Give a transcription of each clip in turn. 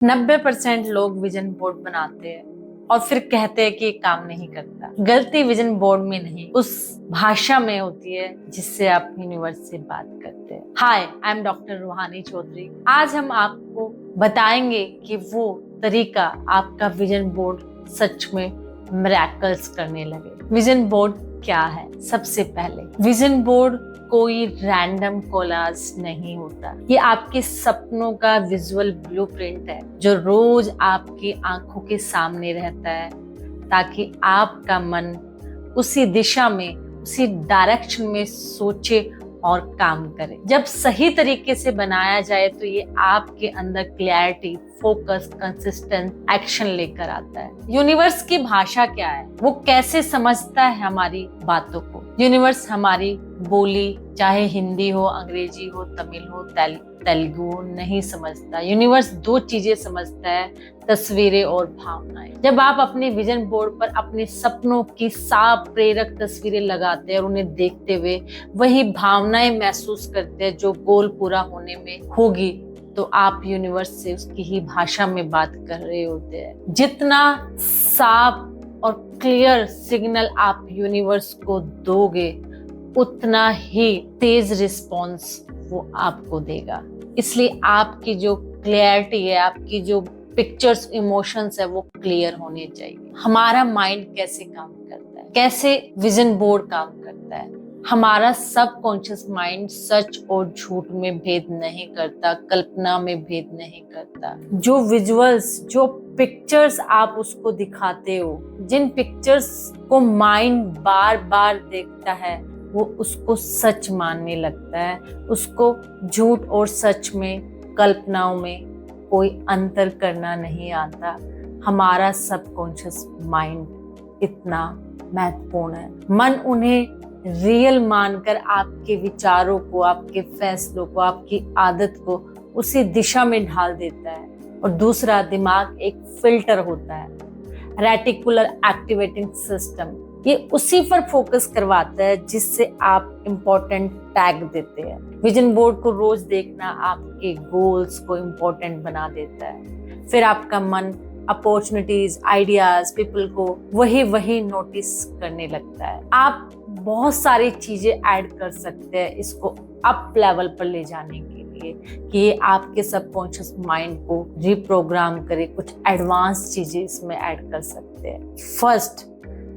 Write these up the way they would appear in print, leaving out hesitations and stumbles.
90% लोग vision board बनाते हैं और फिर कहते हैं कि ये काम नहीं करता। गलती विजन बोर्ड में नहीं, उस भाषा में होती है जिससे आप यूनिवर्स से बात करते हैं। हाय, आई एम डॉक्टर रूहानी चौधरी। आज हम आपको बताएंगे कि वो तरीका आपका विजन बोर्ड सच में मिरेकल्स करने लगे। विजन बोर्ड क्या है? सबसे पहले विजन बोर्ड कोई रैंडम कोलाज नहीं होता। ये आपके सपनों का विजुअल ब्लूप्रिंट है जो रोज आपकी आंखों के सामने रहता है ताकि आपका मन उसी दिशा में, उसी डायरेक्शन में सोचे और काम करे। जब सही तरीके से बनाया जाए तो ये आपके अंदर क्लैरिटी, फोकस, कंसिस्टेंट एक्शन लेकर आता है। यूनिवर्स की भाषा क्या है? वो कैसे समझता है हमारी बातों को? यूनिवर्स हमारी बोली, चाहे हिंदी हो, अंग्रेजी हो, तमिल हो, तेलुगु हो, नहीं समझता। यूनिवर्स दो चीजें समझता है, तस्वीरें और भावनाएं। जब आप अपने विजन बोर्ड पर अपने सपनों की साफ प्रेरक तस्वीरें लगाते हैं और उन्हें देखते हुए वही भावनाएं महसूस करते हैं जो गोल पूरा होने में होगी, तो आप यूनिवर्स से उसकी ही भाषा में बात कर रहे होते हैं। जितना साफ और क्लियर सिग्नल आप यूनिवर्स को दोगे, उतना ही तेज रिस्पॉन्स वो आपको देगा। इसलिए आपकी जो क्लैरिटी है, आपकी जो पिक्चर्स, इमोशंस है, वो क्लियर होने चाहिए। हमारा माइंड कैसे काम करता है, कैसे विजन बोर्ड काम करता है? हमारा सबकॉन्शियस माइंड सच और झूठ में भेद नहीं करता, कल्पना में भेद नहीं करता। जो विजुअल्स, जो पिक्चर्स आप उसको दिखाते हो, जिन पिक्चर्स को माइंड बार बार देखता है, वो उसको सच मानने लगता है। उसको झूठ और सच में, कल्पनाओं में कोई अंतर करना नहीं आता। हमारा सबकॉन्शियस माइंड इतना महत्वपूर्ण है। मन उन्हें रियल मानकर आपके विचारों को, आपके फैसलों को, आपकी आदत को उसी दिशा में ढाल देता है। और दूसरा, दिमाग एक फिल्टर होता है, रेटिकुलर एक्टिवेटिंग सिस्टम। ये उसी पर फोकस करवाता है जिससे आप इम्पोर्टेंट टैग देते हैं। विजन बोर्ड को रोज देखना आपके गोल्स को इम्पोर्टेंट बना देता है। फिर आपका मन अपॉर्चुनिटीज, आइडियाज, पीपल को वही नोटिस करने लगता है। आप बहुत सारी चीजें ऐड कर सकते हैं इसको अप लेवल पर ले जाने के लिए कि ये आपके सबकॉन्शियस माइंड को रिप्रोग्राम करे। कुछ एडवांस चीजें इसमें ऐड कर सकते हैं। फर्स्ट,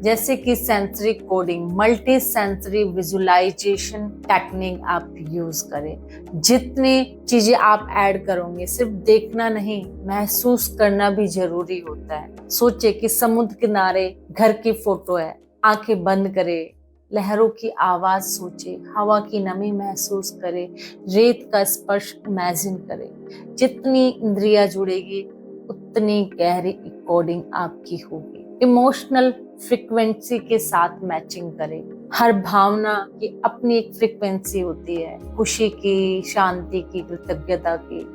जैसे कि sensory coding, multi sensory visualization technique आप यूज करें। जितनी चीजें आप ऐड करोगे, सिर्फ देखना नहीं, महसूस करना भी जरूरी होता है। सोचे कि समुद्र किनारे घर की फोटो है, आंखें बंद करें, लहरों की आवाज सोचे, हवा की नमी महसूस करे, रेत का स्पर्श इमेजिन करे। जितनी इंद्रियां जुड़ेगी, उतनी गहरी कोडिंग आपकी होगी। इमोशनल फ्रीक्वेंसी के साथ मैचिंग करें। हर भावना की अपनी एक फ्रीक्वेंसी होती है, खुशी की, शांति की, कृतज्ञता की।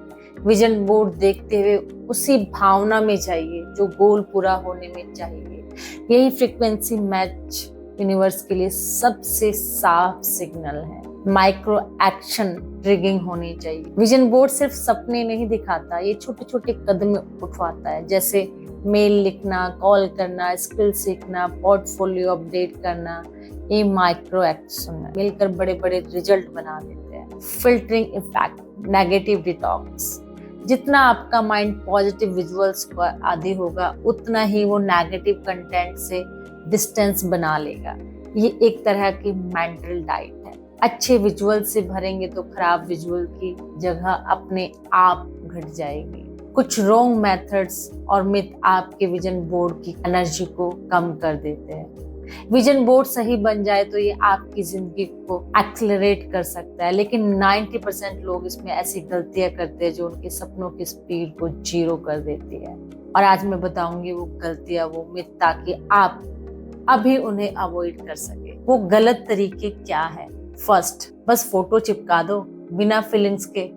विजन बोर्ड देखते हुए उसी भावना में जाइए जो गोल पूरा होने में चाहिए। यही फ्रीक्वेंसी मैच यूनिवर्स के लिए सबसे साफ सिग्नल है। माइक्रो एक्शन ट्रिगिंग होनी चाहिए। विजन बोर्ड सिर्फ सपने नहीं दिखाता, ये छोटे छोटे कदम उठवाता है, जैसे मेल लिखना, कॉल करना, स्किल सीखना, पोर्टफोलियो अपडेट करना। ये माइक्रो एक्शन है, मिलकर बड़े बड़े रिजल्ट बना देते हैं। Filtering effect, negative detox. जितना आपका माइंड पॉजिटिव विजुअल्स को आदी होगा, उतना ही वो नेगेटिव कंटेंट से डिस्टेंस बना लेगा। ये एक तरह की मेंटल डाइट है। अच्छे विजुअल से भरेंगे तो खराब विजुअल की जगह अपने आप घट जाएगी। कुछ रॉन्ग मेथड्स और मिथ आपके विजन बोर्ड की एनर्जी को कम कर देते हैं। विजन बोर्ड सही बन जाए तो ये आपकी जिंदगी को एक्सेलरेट कर सकता है, लेकिन 90% लोग इसमें ऐसी गलतियां करते हैं जो उनके सपनों की स्पीड को 0 कर देती है। और आज मैं बताऊंगी वो गलतियां, वो मिथ, ताकि आप अभी उन्हें अवॉइड कर सके। वो गलत तरीके क्या है? फर्स्ट, बस फोटो चिपका दो बिना फीलिंग्स के।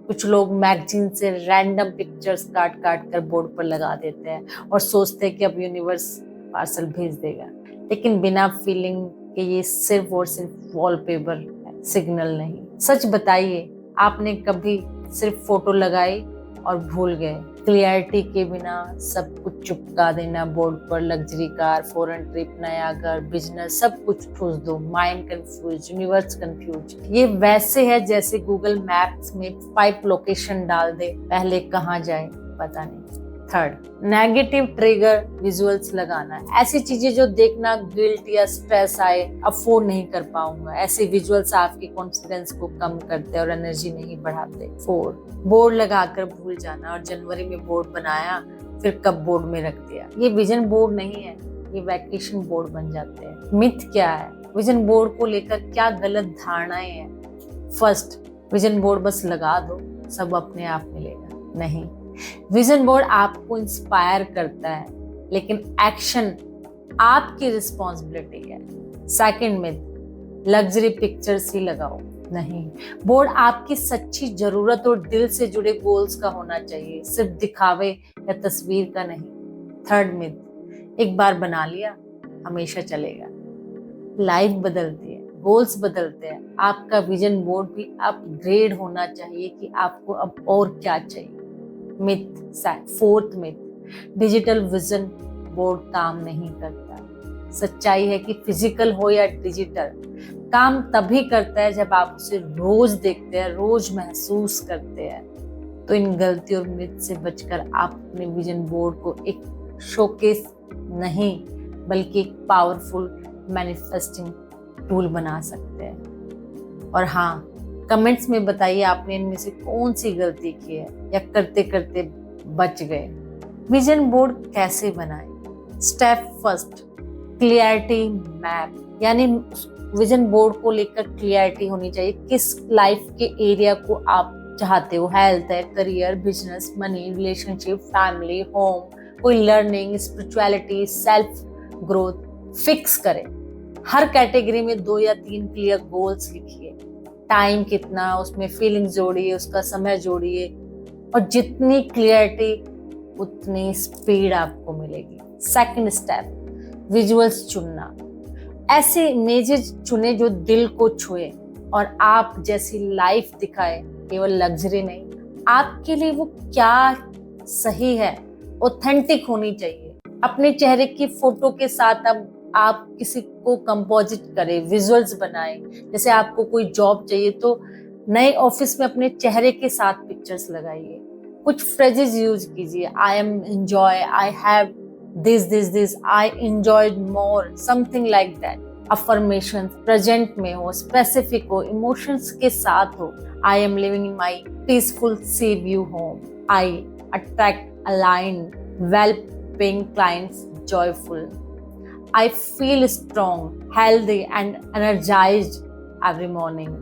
कुछ लोग मैगजीन से रैंडम पिक्चर्स काट कर बोर्ड पर लगा देते हैं और सोचते हैं कि अब यूनिवर्स पार्सल भेज देगा, लेकिन बिना फीलिंग के ये सिर्फ और सिर्फ वॉलपेपर है, सिग्नल नहीं। सच बताइए, आपने कभी सिर्फ फोटो लगाई और भूल गए। क्लियरिटी के बिना सब कुछ चुपका देना बोर्ड पर, लग्जरी कार, फॉरेन ट्रिप, नया घर, बिजनेस, सब कुछ ठूस दो। Mind confuse, universe confuse. ये वैसे है जैसे गूगल मैप्स में 5 लोकेशन डाल दे, पहले कहाँ जाए पता नहीं। थर्ड, नेगेटिव ट्रिगर विजुअल्स लगाना। ऐसी चीजें जो देखना गिल्ट या स्ट्रेस आए, अफोर्ड नहीं कर पाऊंगा, ऐसे विजुअल्स आपके कॉन्फिडेंस को कम करते और एनर्जी नहीं बढ़ाते। 4, बोर्ड लगाकर भूल जाना और जनवरी में बोर्ड बनाया फिर कब बोर्ड में रख दिया। ये विजन बोर्ड नहीं है, ये वैकेशन बोर्ड बन जाते हैं। मिथ क्या है? विजन बोर्ड को लेकर क्या गलत धारणाएं हैं? फर्स्ट, विजन बोर्ड बस लगा दो सब अपने आप मिलेगा। नहीं, विजन बोर्ड आपको इंस्पायर करता है लेकिन एक्शन आपकी रिस्पॉन्सिबिलिटी है। सेकंड मिथ, लग्जरी पिक्चर्स ही लगाओ। नहीं, बोर्ड आपकी सच्ची जरूरत और दिल से जुड़े गोल्स का होना चाहिए, सिर्फ दिखावे या तस्वीर का नहीं। थर्ड मिथ, एक बार बना लिया हमेशा चलेगा। लाइफ बदलती है, गोल्स बदलते हैं, आपका विजन बोर्ड भी अपग्रेड होना चाहिए कि आपको अब और क्या चाहिए। Myth, fourth myth, digital vision board काम नहीं करता। सच्चाई है कि फिजिकल हो या डिजिटल, काम तभी करता है जब आप उसे रोज देखते हैं, रोज महसूस करते हैं। तो इन गलतियों और मिथ से बचकर आप अपने विजन बोर्ड को एक शोकेस नहीं बल्कि एक पावरफुल मैनिफेस्टिंग टूल बना सकते हैं। और हाँ, कमेंट्स में बताइए आपने इनमें से कौन सी गलती की है या करते करते बच गए। विजन बोर्ड कैसे बनाएं? स्टेप फर्स्ट, क्लियरिटी मैप, यानी विजन बोर्ड को लेकर क्लियरिटी होनी चाहिए। किस लाइफ के एरिया को आप चाहते हो? हेल्थ है, career, business, money, relationship, family, home, कोई learning, spirituality, self growth. Fix करें। हर कैटेगरी में 2 या 3 क्लियर गोल्स लिखिए। टाइम कितना, उसमें फीलिंग्स जोड़िए, उसका समय जोड़िए, और जितनी क्लियरिटी उतनी स्पीड आपको मिलेगी। सेकंड स्टेप, विजुअल्स चुनना। ऐसे इमेजेस चुने जो दिल को छुए और आप जैसी लाइफ दिखाए, केवल लग्जरी नहीं। आपके लिए वो क्या सही है, ऑथेंटिक होनी चाहिए। अपने चेहरे की फोटो के साथ अब आप किसी को कंपोजिट करें, विजुअल्स बनाएं। जैसे आपको कोई जॉब चाहिए तो नए ऑफिस में अपने चेहरे के साथ पिक्चर्स लगाइए। कुछ फ्रेजेस यूज कीजिए, I am enjoy, I have this, I enjoyed more, something like that. Affirmation present में हो, स्पेसिफिक हो, इमोशंस के साथ हो। I am living in my peaceful sea view home, I attract aligned well paying clients joyful, I feel strong, healthy and energized every morning।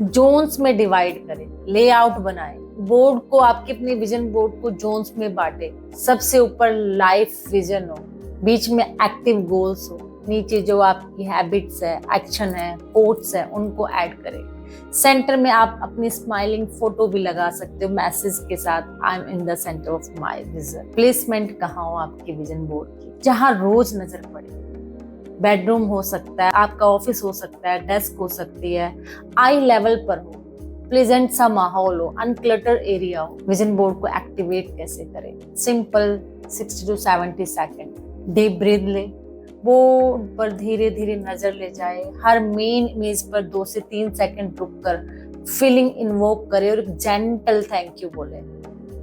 Zones में divide करें, layout बनाएं। Board को, आपके अपने विजन बोर्ड को जोन्स में बांटे। सबसे ऊपर लाइफ विजन हो, बीच में एक्टिव गोल्स हो, नीचे जो आपकी हैबिट्स है, एक्शन है, कोट्स है, उनको ऐड करें। सेंटर में आप अपनी स्माइलिंग फोटो भी लगा सकते हो मैसेज के साथ, I am in the centre of my vision. Placement कहाँ हो आपके विजन बोर्ड की? जहाँ रोज नजर पड़े। बेडरूम हो सकता है, आपका ऑफिस हो सकता है, डेस्क हो सकती है, आई लेवल पर हो, प्लेजेंट सा माहौल हो, अनक्लटर एरिया हो। विजन बोर्ड को एक्टिवेट कैसे करें? Simple, 60 to 70 second deep breath ले, बोर्ड पर धीरे धीरे नजर ले जाए, हर मेन इमेज पर 2 से 3 सेकेंड रुक कर फीलिंग इन्वोक करे और एक जेंटल थैंक यू बोले।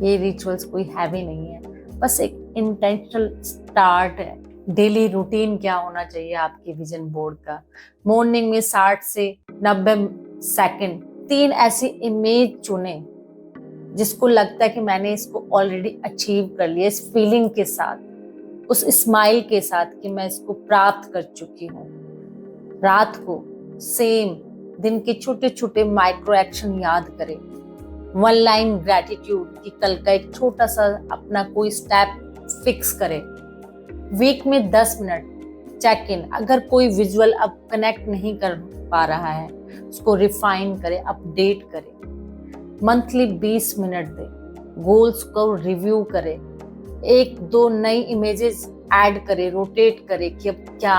ये रिचुअल्स कोई हैवी नहीं है, बस एक इंटेंशनल स्टार्ट है। डेली रूटीन क्या होना चाहिए आपके विजन बोर्ड का? मॉर्निंग में 60 से 90 सेकेंड 3 ऐसी इमेज चुने जिसको लगता है कि मैंने इसको ऑलरेडी अचीव कर लिया, इस फीलिंग के साथ, उस स्माइल के साथ कि मैं इसको प्राप्त कर चुकी हूँ। रात को सेम दिन के छोटे छोटे माइक्रो एक्शन याद करें। 1 लाइन ग्रैटिट्यूड कि कल का एक छोटा सा अपना कोई स्टेप फिक्स करें। वीक में 10 मिनट चेक इन, अगर कोई विजुअल अब कनेक्ट नहीं कर पा रहा है उसको रिफाइन करें, अपडेट करें। मंथली 20 मिनट दें, गोल्स को रिव्यू करें, 1-2 नई इमेजेस ऐड करें, रोटेट करें कि अब क्या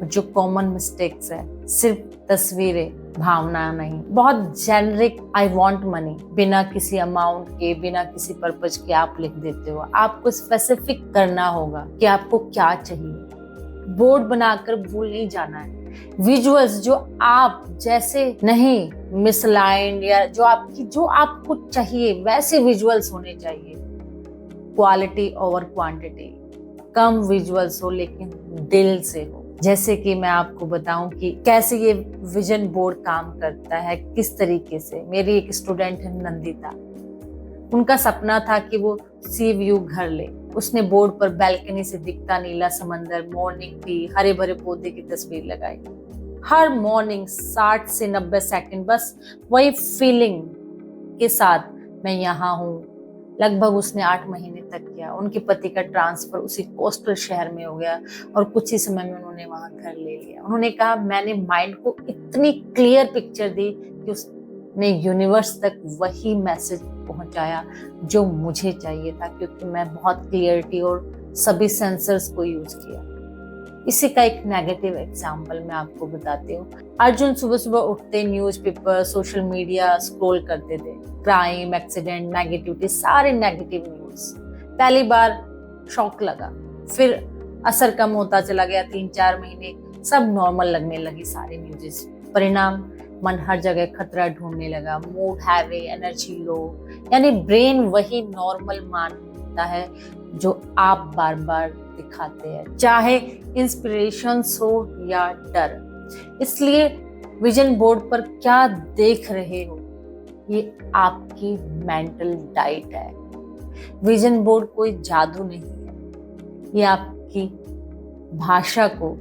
जो कॉमन मिस्टेक्स है। सिर्फ तस्वीरें, भावना नहीं, बहुत जेनरिक आई वांट मनी, बिना किसी अमाउंट के, बिना किसी पर्पज के आप लिख देते हो। आपको स्पेसिफिक करना होगा कि आपको क्या चाहिए। बोर्ड बनाकर भूल नहीं जाना है। विजुअल्स जो आप जैसे नहीं मिसलाइंड, या जो आपको चाहिए वैसे विजुअल्स होने चाहिए। क्वालिटी ओवर क्वांटिटी, कम विजुअल्स हो लेकिन दिल से हो। जैसे कि मैं आपको बताऊं कि कैसे ये विजन बोर्ड काम करता है, किस तरीके से। मेरी एक स्टूडेंट है नंदिता, उनका सपना था कि वो सी व्यू घर ले। उसने बोर्ड पर बैल्कनी से दिखता नीला समंदर, मॉर्निंग टी, हरे भरे पौधे की तस्वीर लगाई। हर मॉर्निंग 60 से 90 सेकंड बस वही फीलिंग के साथ मैं यहाँ हूँ। लगभग उसने 8 महीने तक किया। उनके पति का ट्रांसफर उसी कोस्टल शहर में हो गया और कुछ ही समय में उन्होंने वहां घर ले लिया। उन्होंने कहा, मैंने माइंड को इतनी क्लियर पिक्चर दी कि उसने यूनिवर्स तक वही मैसेज पहुंचाया जो मुझे चाहिए था, क्योंकि मैं बहुत क्लियरिटी और सभी सेंसर्स को यूज किया। इसी का एक नेगेटिव एग्जाम्पल मैं आपको बताती हूँ। अर्जुन सुबह सुबह उठते न्यूज़पेपर, सोशल मीडिया स्क्रॉल करते थे। क्राइम, एक्सीडेंट, नेगेटिविटी, सारे नेगेटिव न्यूज। पहली बार शॉक लगा, फिर असर कम होता चला गया। 3-4 महीने सब नॉर्मल लगने लगी सारी न्यूज़। परिणाम, मन हर जगह खतरा ढूंढने लगा, मूड हैवी, एनर्जी लो, यानी ब्रेन वही नॉर्मल मानता है जो आप बार बार दिखाते हैं, चाहे इंस्पिरेशन हो या डर। इसलिए विजन बोर्ड पर क्या देख रहे हो, ये आपकी मेंटल डाइट है। विजन बोर्ड कोई जादू नहीं है, ये आपकी भाषा को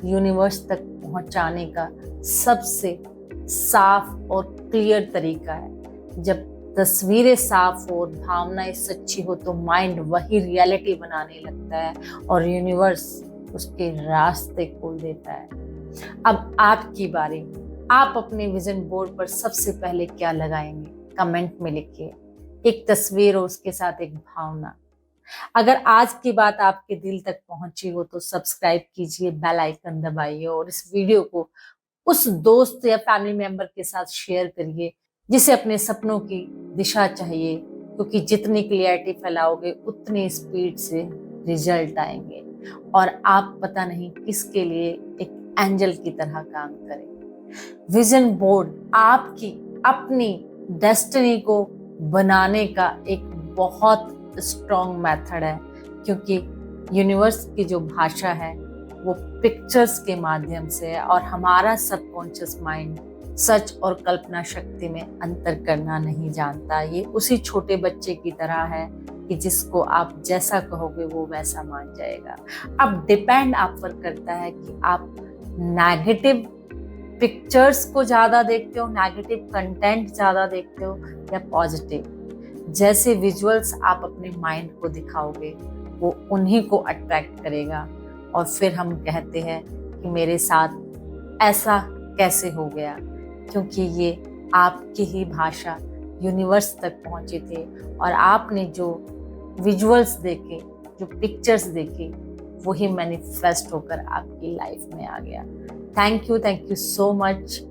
यूनिवर्स तक पहुंचाने का सबसे साफ और क्लियर तरीका है। जब तस्वीरें साफ हो, भावनाएं सच्ची हो, तो माइंड वही रियलिटी बनाने लगता है और यूनिवर्स उसके रास्ते खोल देता है। अब आपकी बारी। आप अपने विजन बोर्ड पर सबसे पहले क्या लगाएंगे? कमेंट में लिखिए। एक तस्वीर और उसके साथ एक भावना। अगर आज की बात आपके दिल तक पहुंची हो तो सब्सक्राइब कीजिए, बेल आइकन दबाइए और इस वीडियो को उस दोस्त या फैमिली मेंबर के साथ शेयर करिए जिसे अपने सपनों की दिशा चाहिए, क्योंकि जितनी क्लियरिटी फैलाओगे उतनी स्पीड से रिजल्ट आएंगे और आप पता नहीं किसके लिए एक एंजल की तरह काम करें। विजन बोर्ड आपकी अपनी डेस्टिनी को बनाने का एक बहुत स्ट्रॉन्ग मेथड है, क्योंकि यूनिवर्स की जो भाषा है वो पिक्चर्स के माध्यम से है और हमारा सबकॉन्शियस माइंड सच और कल्पना शक्ति में अंतर करना नहीं जानता। ये उसी छोटे बच्चे की तरह है कि जिसको आप जैसा कहोगे वो वैसा मान जाएगा। अब डिपेंड आप पर करता है कि आप नेगेटिव पिक्चर्स को ज्यादा देखते हो, नेगेटिव कंटेंट ज्यादा देखते हो या पॉजिटिव। जैसे विजुअल्स आप अपने माइंड को दिखाओगे वो उन्हीं को अट्रैक्ट करेगा और फिर हम कहते हैं कि मेरे साथ ऐसा कैसे हो गया, क्योंकि ये आपकी ही भाषा यूनिवर्स तक पहुंचे थे और आपने जो विजुअल्स देखे, जो पिक्चर्स देखे, वही मैनिफेस्ट होकर आपकी लाइफ में आ गया। Thank you so much.